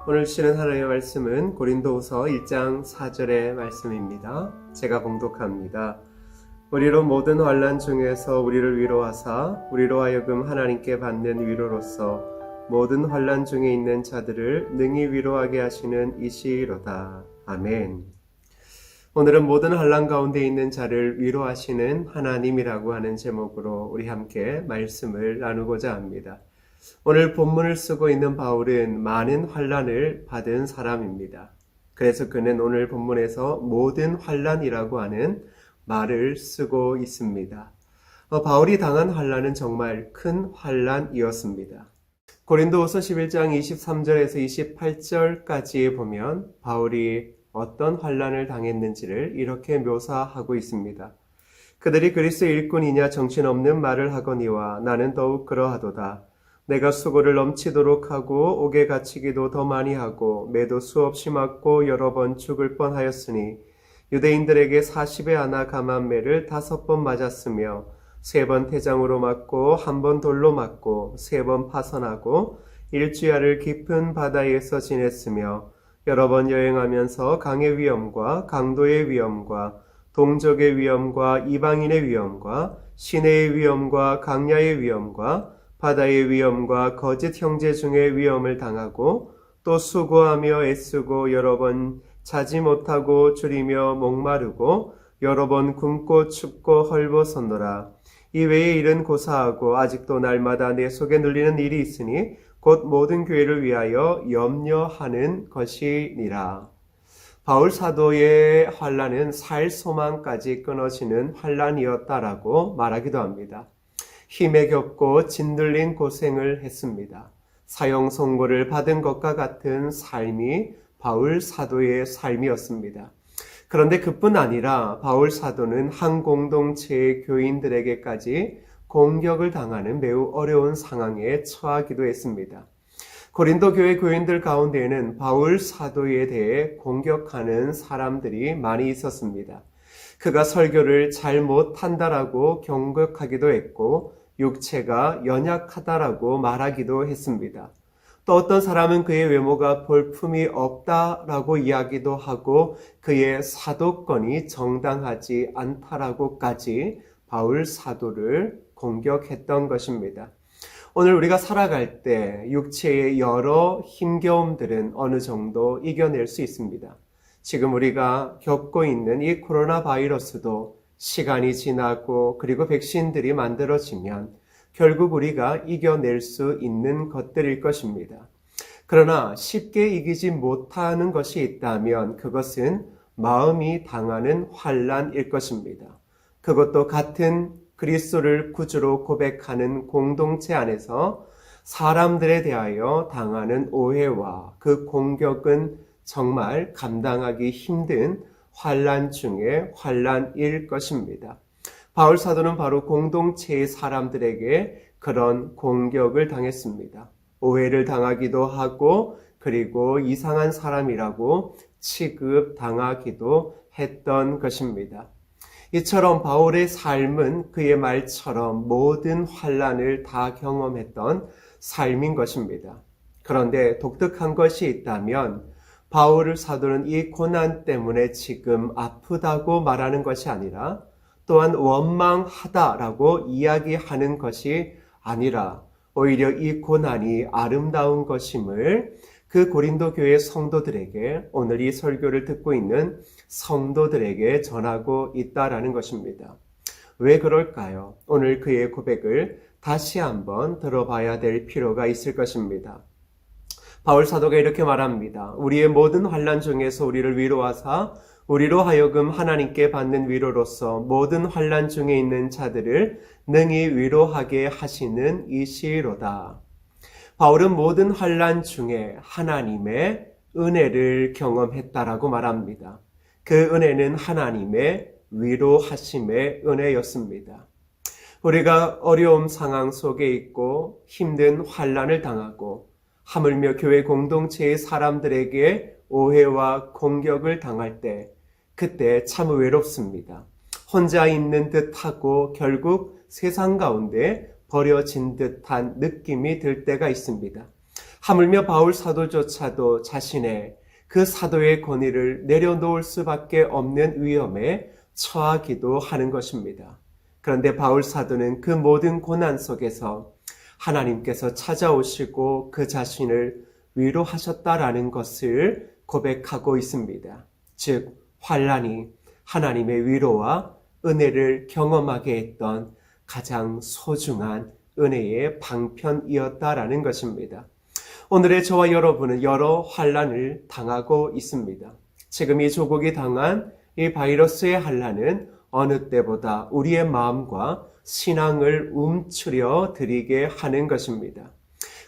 오늘 주시는 하나님의 말씀은 고린도후서 1장 4절의 말씀입니다. 제가 봉독합니다. 우리로 모든 환난 중에서 우리를 위로하사 우리로 하여금 하나님께 받는 위로로서 모든 환난 중에 있는 자들을 능히 위로하게 하시는 이시로다. 아멘. 오늘은 모든 환난 가운데 있는 자를 위로하시는 하나님이라고 하는 제목으로 우리 함께 말씀을 나누고자 합니다. 오늘 본문을 쓰고 있는 바울은 많은 환난을 받은 사람입니다. 그래서 그는 오늘 본문에서 모든 환난이라고 하는 말을 쓰고 있습니다. 바울이 당한 환난은 정말 큰 환난이었습니다. 고린도후서 11장 23절에서 28절까지에 보면 바울이 어떤 환난을 당했는지를 이렇게 묘사하고 있습니다. 그들이 그리스도의 일꾼이냐 정신없는 말을 하거니와 나는 더욱 그러하도다. 내가 수고를 넘치도록 하고 옥에 갇히기도 더 많이 하고 매도 수없이 맞고 여러 번 죽을 뻔하였으니 유대인들에게 40에 하나 감한매를 5번 맞았으며 3번 태장으로 맞고 1번 돌로 맞고 3번 파선하고 일주야를 깊은 바다에서 지냈으며 여러 번 여행하면서 강의 위험과 강도의 위험과 동족의 위험과 이방인의 위험과 시내의 위험과 강야의 위험과 바다의 위험과 거짓 형제 중의 위험을 당하고 또 수고하며 애쓰고 여러 번 자지 못하고 줄이며 목마르고 여러 번 굶고 춥고 헐벗었노라. 이 외의 일은 고사하고 아직도 날마다 내 속에 눌리는 일이 있으니 곧 모든 교회를 위하여 염려하는 것이니라. 바울 사도의 환난은 살 소망까지 끊어지는 환난이었다라고 말하기도 합니다. 힘에 겹고 짓눌린 고생을 했습니다. 사형 선고를 받은 것과 같은 삶이 바울 사도의 삶이었습니다. 그런데 그뿐 아니라 바울 사도는 한 공동체의 교인들에게까지 공격을 당하는 매우 어려운 상황에 처하기도 했습니다. 고린도 교회 교인들 가운데에는 바울 사도에 대해 공격하는 사람들이 많이 있었습니다. 그가 설교를 잘 못한다라고 경고하기도 했고 육체가 연약하다라고 말하기도 했습니다. 또 어떤 사람은 그의 외모가 볼품이 없다라고 이야기도 하고 그의 사도권이 정당하지 않다라고까지 바울 사도를 공격했던 것입니다. 오늘 우리가 살아갈 때 육체의 여러 힘겨움들은 어느 정도 이겨낼 수 있습니다. 지금 우리가 겪고 있는 이 코로나 바이러스도 시간이 지나고 그리고 백신들이 만들어지면 결국 우리가 이겨낼 수 있는 것들일 것입니다. 그러나 쉽게 이기지 못하는 것이 있다면 그것은 마음이 당하는 환난일 것입니다. 그것도 같은 그리스도를 구주로 고백하는 공동체 안에서 사람들에 대하여 당하는 오해와 그 공격은 정말 감당하기 힘든 환난 중에 환난일 것입니다. 바울 사도는 바로 공동체의 사람들에게 그런 공격을 당했습니다. 오해를 당하기도 하고 그리고 이상한 사람이라고 취급당하기도 했던 것입니다. 이처럼 바울의 삶은 그의 말처럼 모든 환난을 다 경험했던 삶인 것입니다. 그런데 독특한 것이 있다면 바울 사도는 이 고난 때문에 지금 아프다고 말하는 것이 아니라 또한 원망하다라고 이야기하는 것이 아니라 오히려 이 고난이 아름다운 것임을 그 고린도 교회 성도들에게 오늘 이 설교를 듣고 있는 성도들에게 전하고 있다라는 것입니다. 왜 그럴까요? 오늘 그의 고백을 다시 한번 들어봐야 될 필요가 있을 것입니다. 바울 사도가 이렇게 말합니다. 우리의 모든 환난 중에서 우리를 위로하사 우리로 하여금 하나님께 받는 위로로서 모든 환난 중에 있는 자들을 능히 위로하게 하시는 이시로다. 바울은 모든 환난 중에 하나님의 은혜를 경험했다라고 말합니다. 그 은혜는 하나님의 위로하심의 은혜였습니다. 우리가 어려움 상황 속에 있고 힘든 환난을 당하고 하물며 교회 공동체의 사람들에게 오해와 공격을 당할 때 그때 참 외롭습니다. 혼자 있는 듯하고 결국 세상 가운데 버려진 듯한 느낌이 들 때가 있습니다. 하물며 바울 사도조차도 자신의 그 사도의 권위를 내려놓을 수밖에 없는 위험에 처하기도 하는 것입니다. 그런데 바울 사도는 그 모든 고난 속에서 하나님께서 찾아오시고 그 자신을 위로하셨다라는 것을 고백하고 있습니다. 즉, 환난이 하나님의 위로와 은혜를 경험하게 했던 가장 소중한 은혜의 방편이었다라는 것입니다. 오늘의 저와 여러분은 여러 환난을 당하고 있습니다. 지금 이 조국이 당한 이 바이러스의 환난은 어느 때보다 우리의 마음과 신앙을 움츠려 드리게 하는 것입니다.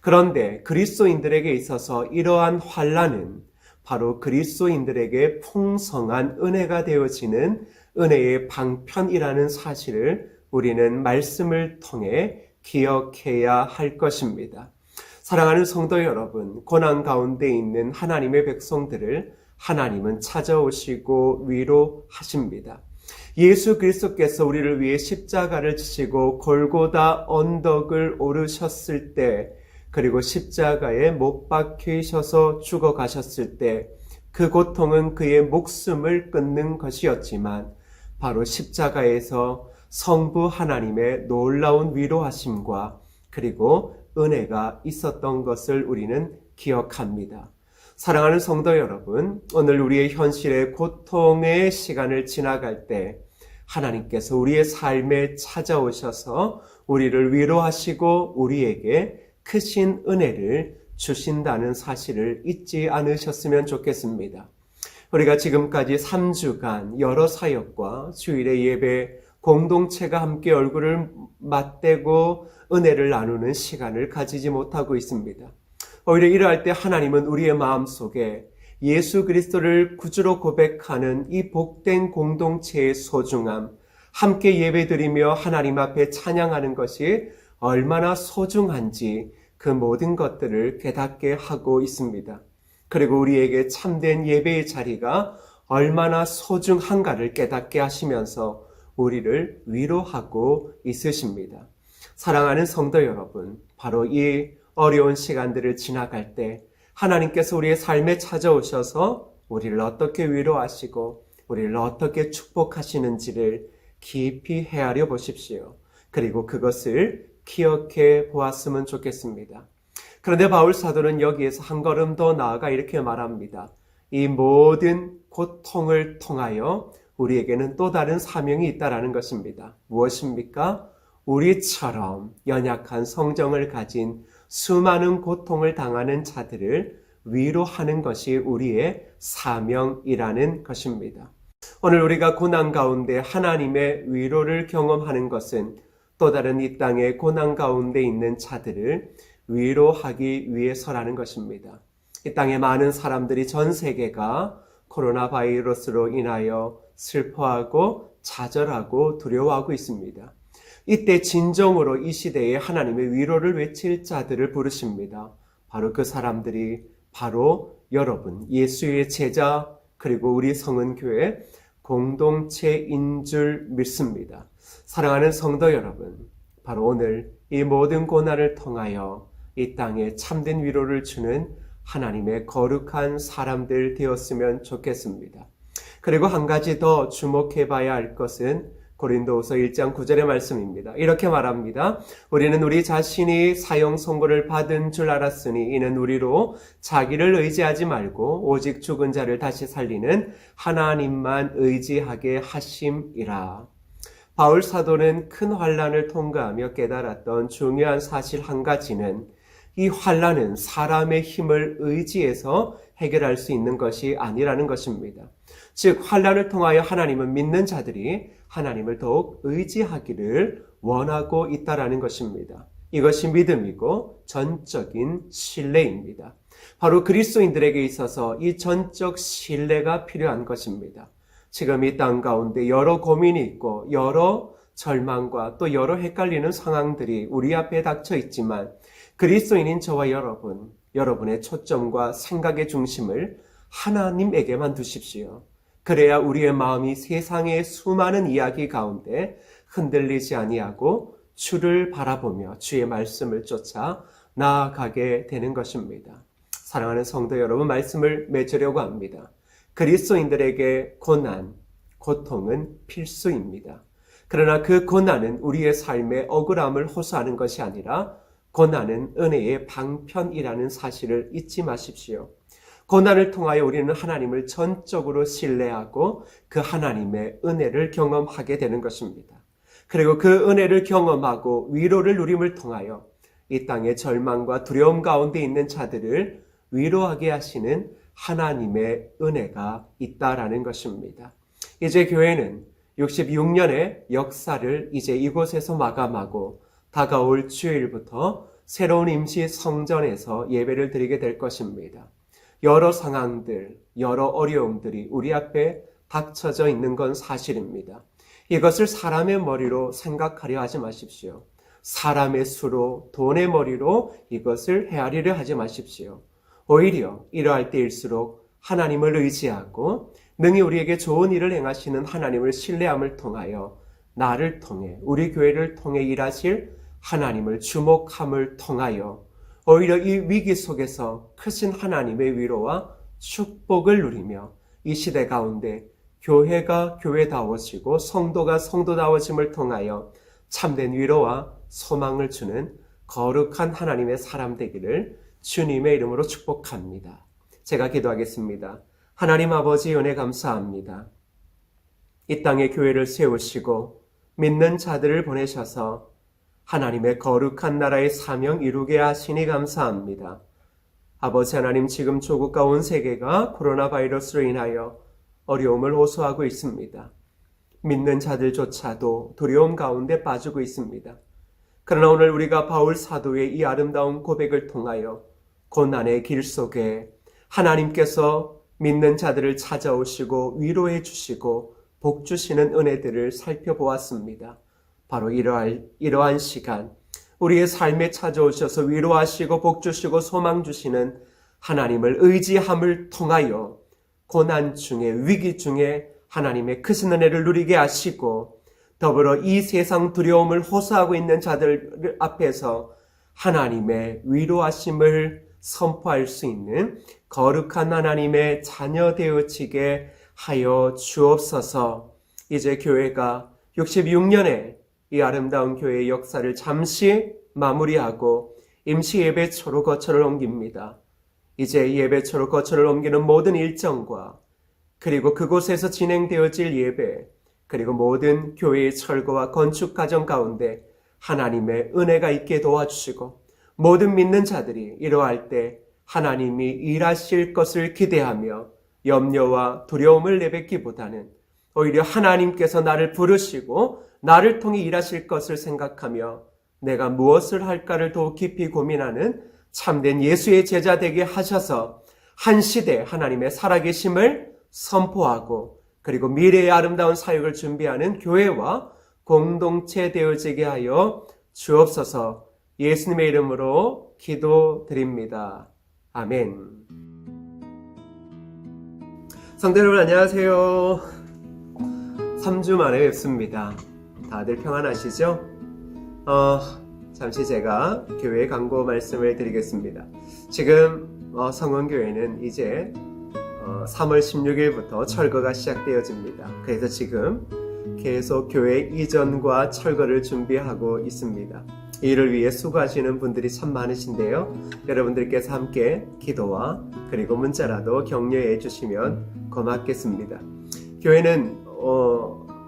그런데 그리스도인들에게 있어서 이러한 환난은 바로 그리스도인들에게 풍성한 은혜가 되어지는 은혜의 방편이라는 사실을 우리는 말씀을 통해 기억해야 할 것입니다. 사랑하는 성도 여러분, 고난 가운데 있는 하나님의 백성들을 하나님은 찾아오시고 위로하십니다. 예수 그리스도께서 우리를 위해 십자가를 지시고 골고다 언덕을 오르셨을 때, 그리고 십자가에 못 박히셔서 죽어가셨을 때 그 고통은 그의 목숨을 끊는 것이었지만 바로 십자가에서 성부 하나님의 놀라운 위로하심과 그리고 은혜가 있었던 것을 우리는 기억합니다. 사랑하는 성도 여러분, 오늘 우리의 현실의 고통의 시간을 지나갈 때 하나님께서 우리의 삶에 찾아오셔서 우리를 위로하시고 우리에게 크신 은혜를 주신다는 사실을 잊지 않으셨으면 좋겠습니다. 우리가 지금까지 3주간 여러 사역과 주일의 예배, 공동체가 함께 얼굴을 맞대고 은혜를 나누는 시간을 가지지 못하고 있습니다. 오히려 이러할 때 하나님은 우리의 마음속에 예수 그리스도를 구주로 고백하는 이 복된 공동체의 소중함, 함께 예배드리며 하나님 앞에 찬양하는 것이 얼마나 소중한지 그 모든 것들을 깨닫게 하고 있습니다. 그리고 우리에게 참된 예배의 자리가 얼마나 소중한가를 깨닫게 하시면서 우리를 위로하고 있으십니다. 사랑하는 성도 여러분, 바로 이 어려운 시간들을 지나갈 때 하나님께서 우리의 삶에 찾아오셔서 우리를 어떻게 위로하시고 우리를 어떻게 축복하시는지를 깊이 헤아려 보십시오. 그리고 그것을 기억해 보았으면 좋겠습니다. 그런데 바울 사도는 여기에서 한 걸음 더 나아가 이렇게 말합니다. 이 모든 고통을 통하여 우리에게는 또 다른 사명이 있다라는 것입니다. 무엇입니까? 우리처럼 연약한 성정을 가진 수많은 고통을 당하는 자들을 위로하는 것이 우리의 사명이라는 것입니다. 오늘 우리가 고난 가운데 하나님의 위로를 경험하는 것은 또 다른 이 땅의 고난 가운데 있는 자들을 위로하기 위해서라는 것입니다. 이 땅에 많은 사람들이 전 세계가 코로나 바이러스로 인하여 슬퍼하고 좌절하고 두려워하고 있습니다. 이때 진정으로 이 시대에 하나님의 위로를 외칠 자들을 부르십니다. 바로 그 사람들이 바로 여러분, 예수의 제자, 그리고 우리 성은교회 공동체인 줄 믿습니다. 사랑하는 성도 여러분, 바로 오늘 이 모든 고난을 통하여 이 땅에 참된 위로를 주는 하나님의 거룩한 사람들 되었으면 좋겠습니다. 그리고 한 가지 더 주목해 봐야 할 것은 고린도후서 1장 9절의 말씀입니다. 이렇게 말합니다. 우리는 우리 자신이 사형 선고를 받은 줄 알았으니 이는 우리로 자기를 의지하지 말고 오직 죽은 자를 다시 살리는 하나님만 의지하게 하심이라. 바울 사도는 큰 환난을 통과하며 깨달았던 중요한 사실 한 가지는 이 환난은 사람의 힘을 의지해서 해결할 수 있는 것이 아니라는 것입니다. 즉 환난을 통하여 하나님은 믿는 자들이 하나님을 더욱 의지하기를 원하고 있다라는 것입니다. 이것이 믿음이고 전적인 신뢰입니다. 바로 그리스도인들에게 있어서 이 전적 신뢰가 필요한 것입니다. 지금 이 땅 가운데 여러 고민이 있고 여러 절망과 또 여러 헷갈리는 상황들이 우리 앞에 닥쳐 있지만 그리스도인인 저와 여러분의 초점과 생각의 중심을 하나님에게만 두십시오. 그래야 우리의 마음이 세상의 수많은 이야기 가운데 흔들리지 아니하고 주를 바라보며 주의 말씀을 쫓아 나아가게 되는 것입니다. 사랑하는 성도 여러분, 말씀을 맺으려고 합니다. 그리스도인들에게 고난, 고통은 필수입니다. 그러나 그 고난은 우리의 삶의 억울함을 호소하는 것이 아니라 고난은 은혜의 방편이라는 사실을 잊지 마십시오. 고난을 통하여 우리는 하나님을 전적으로 신뢰하고 그 하나님의 은혜를 경험하게 되는 것입니다. 그리고 그 은혜를 경험하고 위로를 누림을 통하여 이 땅의 절망과 두려움 가운데 있는 자들을 위로하게 하시는 하나님의 은혜가 있다라는 것입니다. 이제 교회는 66년의 역사를 이제 이곳에서 마감하고 다가올 주일부터 새로운 임시 성전에서 예배를 드리게 될 것입니다. 여러 상황들, 여러 어려움들이 우리 앞에 닥쳐져 있는 건 사실입니다. 이것을 사람의 머리로 생각하려 하지 마십시오. 사람의 수로, 돈의 머리로 이것을 헤아리려 하지 마십시오. 오히려 이러할 때일수록 하나님을 의지하고 능히 우리에게 좋은 일을 행하시는 하나님을 신뢰함을 통하여 나를 통해, 우리 교회를 통해 일하실 하나님을 주목함을 통하여 오히려 이 위기 속에서 크신 하나님의 위로와 축복을 누리며 이 시대 가운데 교회가 교회다워지고 성도가 성도다워짐을 통하여 참된 위로와 소망을 주는 거룩한 하나님의 사람 되기를 주님의 이름으로 축복합니다. 제가 기도하겠습니다. 하나님 아버지 은혜 감사합니다. 이 땅에 교회를 세우시고 믿는 자들을 보내셔서 하나님의 거룩한 나라의 사명 이루게 하시니 감사합니다. 아버지 하나님, 지금 조국과 온 세계가 코로나 바이러스로 인하여 어려움을 호소하고 있습니다. 믿는 자들조차도 두려움 가운데 빠지고 있습니다. 그러나 오늘 우리가 바울 사도의 이 아름다운 고백을 통하여 고난의 길 속에 하나님께서 믿는 자들을 찾아오시고 위로해 주시고 복 주시는 은혜들을 살펴보았습니다. 바로 이러한 시간, 우리의 삶에 찾아오셔서 위로하시고 복 주시고 소망 주시는 하나님을 의지함을 통하여 고난 중에, 위기 중에 하나님의 크신 은혜를 누리게 하시고 더불어 이 세상 두려움을 호소하고 있는 자들 앞에서 하나님의 위로하심을 선포할 수 있는 거룩한 하나님의 자녀 되어지게 하여 주옵소서. 이제 교회가 66년의 이 아름다운 교회의 역사를 잠시 마무리하고 임시 예배초로 거처를 옮깁니다. 이제 예배초로 거처를 옮기는 모든 일정과 그리고 그곳에서 진행되어질 예배, 그리고 모든 교회의 철거와 건축 과정 가운데 하나님의 은혜가 있게 도와주시고 모든 믿는 자들이 이러할 때 하나님이 일하실 것을 기대하며 염려와 두려움을 내뱉기보다는 오히려 하나님께서 나를 부르시고 나를 통해 일하실 것을 생각하며 내가 무엇을 할까를 더 깊이 고민하는 참된 예수의 제자 되게 하셔서 한 시대 하나님의 살아계심을 선포하고 그리고 미래의 아름다운 사역을 준비하는 교회와 공동체 되어지게 하여 주옵소서. 예수님의 이름으로 기도드립니다. 아멘. 성도 여러분 안녕하세요. 3주 만에 뵙습니다. 다들 평안하시죠? 잠시 제가 교회 광고 말씀을 드리겠습니다. 지금 성원교회는 이제 3월 16일부터 철거가 시작되어집니다. 그래서 지금 계속 교회 이전과 철거를 준비하고 있습니다. 이를 위해 수고하시는 분들이 참 많으신데요. 여러분들께서 함께 기도와 그리고 문자라도 격려해 주시면 고맙겠습니다. 교회는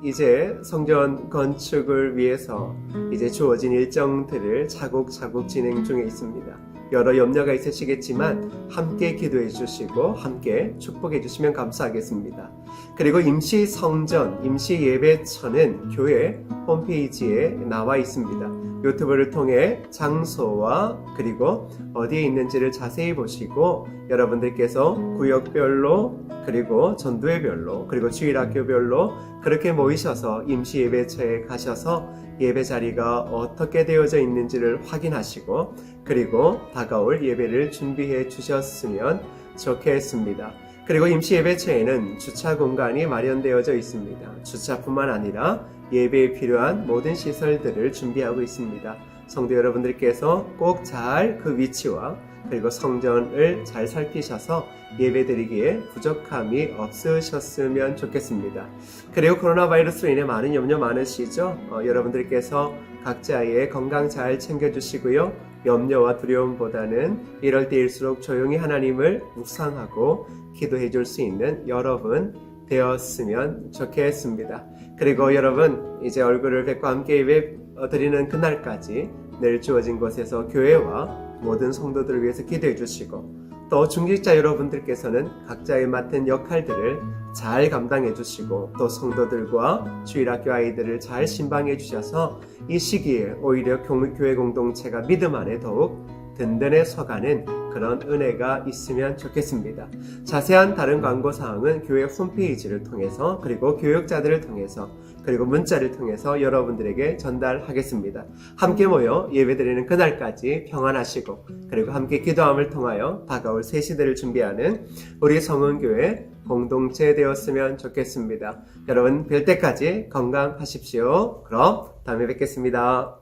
이제 성전 건축을 위해서 이제 주어진 일정들을 차곡차곡 진행 중에 있습니다. 여러 염려가 있으시겠지만 함께 기도해 주시고 함께 축복해 주시면 감사하겠습니다. 그리고 임시 성전, 임시 예배처는 교회 홈페이지에 나와 있습니다. 유튜브를 통해 장소와 그리고 어디에 있는지를 자세히 보시고 여러분들께서 구역별로 그리고 전도회별로 그리고 주일학교별로 그렇게 모이셔서 임시 예배처에 가셔서 예배 자리가 어떻게 되어져 있는지를 확인하시고 그리고 다가올 예배를 준비해 주셨으면 좋겠습니다. 그리고 임시 예배처에는 주차 공간이 마련되어져 있습니다. 주차뿐만 아니라 예배에 필요한 모든 시설들을 준비하고 있습니다. 성도 여러분들께서 꼭 잘 그 위치와 그리고 성전을 잘 살피셔서 예배드리기에 부족함이 없으셨으면 좋겠습니다. 그리고 코로나 바이러스로 인해 많은 염려 많으시죠? 여러분들께서 각자의 건강 잘 챙겨주시고요. 염려와 두려움보다는 이럴 때일수록 조용히 하나님을 묵상하고 기도해 줄 수 있는 여러분 되었으면 좋겠습니다. 그리고 여러분 이제 얼굴을 뵙고 함께 예배 드리는 그날까지 늘 주어진 곳에서 교회와 모든 성도들을 위해서 기도해 주시고 또 중직자 여러분들께서는 각자의 맡은 역할들을 잘 감당해 주시고 또 성도들과 주일학교 아이들을 잘 신방해 주셔서 이 시기에 오히려 교회 공동체가 믿음 안에 더욱 든든해 서가는 그런 은혜가 있으면 좋겠습니다. 자세한 다른 광고사항은 교회 홈페이지를 통해서 그리고 교역자들을 통해서 그리고 문자를 통해서 여러분들에게 전달하겠습니다. 함께 모여 예배드리는 그날까지 평안하시고 그리고 함께 기도함을 통하여 다가올 새 시대를 준비하는 우리 성은교회 공동체 되었으면 좋겠습니다. 여러분 뵐 때까지 건강하십시오. 그럼 다음에 뵙겠습니다.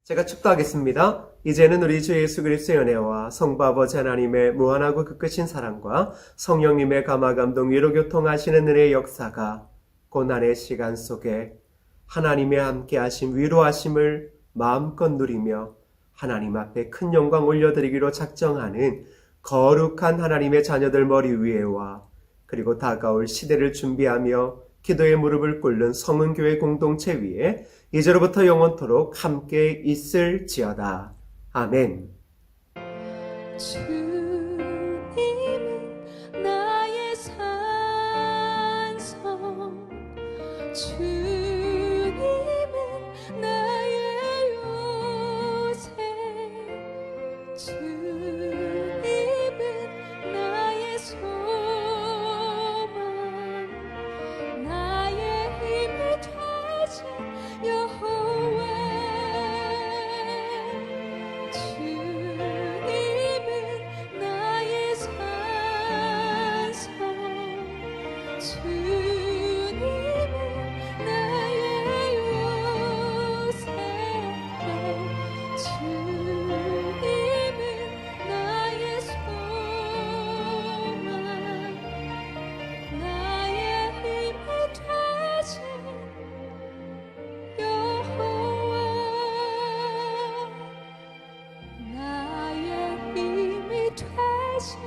제가 축도하겠습니다. 이제는 우리 주 예수 그리스도의 은혜와 성부 아버지 하나님의 무한하고 극크신 사랑과 성령님의 감화감동 위로교통하시는 은혜의 역사가 고난의 시간 속에 하나님의 함께하심 위로하심을 마음껏 누리며 하나님 앞에 큰 영광 올려드리기로 작정하는 거룩한 하나님의 자녀들 머리 위에와 그리고 다가올 시대를 준비하며 기도의 무릎을 꿇는 성은교회 공동체 위에 이제로부터 영원토록 함께 있을지어다. 아멘. 주님은 나의 산성, 주님은 나의 요새, 주님은 나의 소망, 나의 힘이 되신 여호와. 나의 힘이 되신